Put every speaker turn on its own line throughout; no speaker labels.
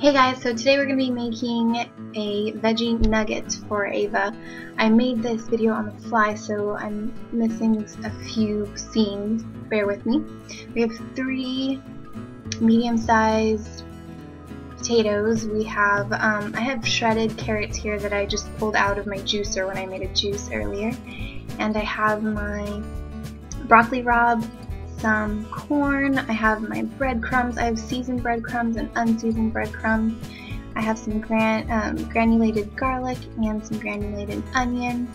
Hey guys, so today we're going to be making a veggie nugget for Ava. I made this video on the fly, so I'm missing a few scenes. Bear with me. We have 3 medium-sized potatoes. We have, I have shredded carrots here that I just pulled out of my juicer when I made a juice earlier. And I have my broccoli rabe, some corn, I have my breadcrumbs. I have seasoned breadcrumbs and unseasoned breadcrumbs. I have some granulated garlic and some granulated onion.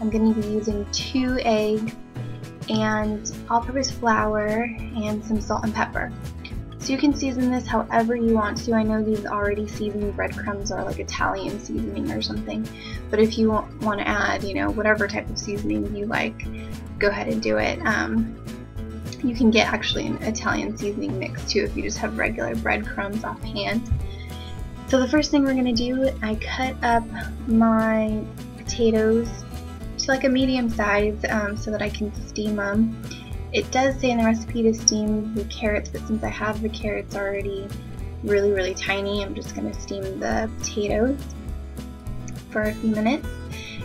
I'm going to be using 2 eggs and all-purpose flour and some salt and pepper. So you can season this however you want to. I know these already seasoned breadcrumbs are like Italian seasoning or something, but if you want to add, whatever type of seasoning you like, go ahead and do it. You can get actually an Italian seasoning mix too if you just have regular breadcrumbs offhand. So the first thing we're going to do, I cut up my potatoes to like a medium size so that I can steam them. It does say in the recipe to steam the carrots, but since I have the carrots already really tiny, I'm just going to steam the potatoes for a few minutes.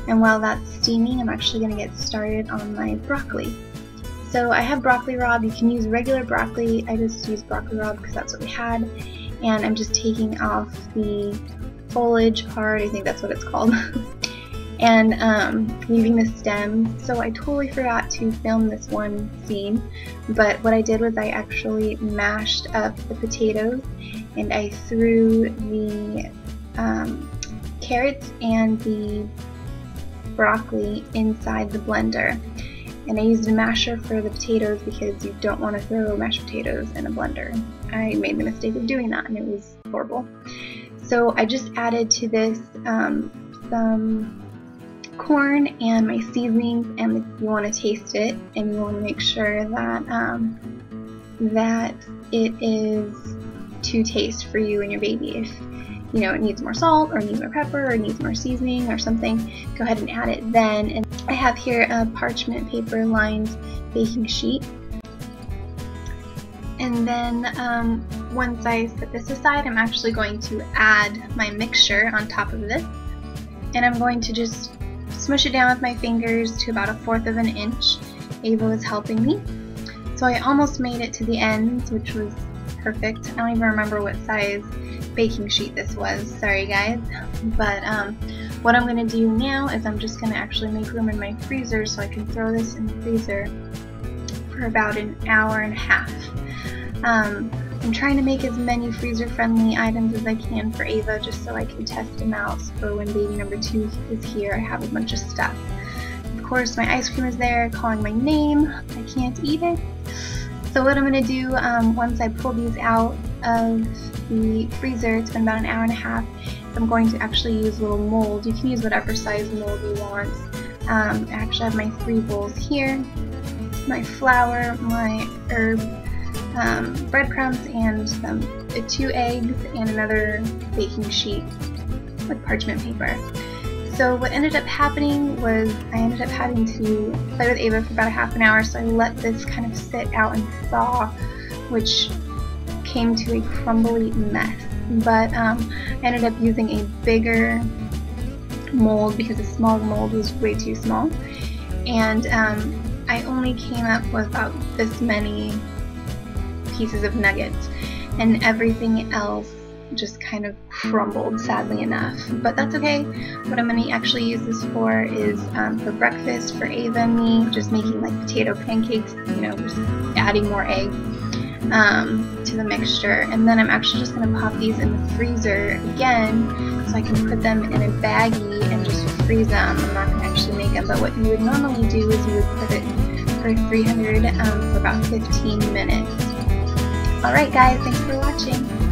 And while that's steaming, I'm actually going to get started on my broccoli. So I have broccoli rabe. You can use regular broccoli. I just use broccoli rabe because that's what we had. And I'm just taking off the foliage part, I think that's what it's called, and leaving the stem. So I totally forgot to film this one scene, but what I did was I actually mashed up the potatoes and I threw the carrots and the broccoli inside the blender. And I used a masher for the potatoes because you don't want to throw mashed potatoes in a blender. I made the mistake of doing that and it was horrible. So I just added to this some corn and my seasonings, and you want to taste it and you want to make sure that that it is to taste for you and your baby. If it needs more salt or needs more pepper or needs more seasoning or something, go ahead and add it then. And I have here a parchment paper lined baking sheet. And then once I set this aside, I'm actually going to add my mixture on top of this. And I'm going to just smush it down with my fingers to about 1/4 of an inch. Ava was helping me. So I almost made it to the end, which was perfect. I don't even remember what size baking sheet this was, sorry guys, but what I'm going to do now is I'm just going to actually make room in my freezer so I can throw this in the freezer for about an hour and a half. I'm trying to make as many freezer friendly items as I can for Ava just so I can test them out for when baby number 2 is here. I have a bunch of stuff. Of course my ice cream is there calling my name. I can't eat it. So what I'm going to do once I pull these out of the freezer, it's been about an hour and a half, I'm going to actually use a little mold. You can use whatever size mold you want. I actually have my 3 bowls here, my flour, my herb, breadcrumbs, and 2 eggs, and another baking sheet with parchment paper. So what ended up happening was I ended up having to play with Ava for about a half an hour, so I let this kind of sit out and thaw, which came to a crumbly mess. But I ended up using a bigger mold because the small mold was way too small. And I only came up with about this many pieces of nuggets, and everything else just kind of crumbled, sadly enough, but that's okay. What I'm going to actually use this for is for breakfast for Ava and me, just making like potato pancakes, just adding more eggs to the mixture. And then I'm actually just going to pop these in the freezer again so I can put them in a baggie and just freeze them. I'm not going to actually make them, but what you would normally do is you would put it for 300 for about 15 minutes. Alright guys, thanks for watching.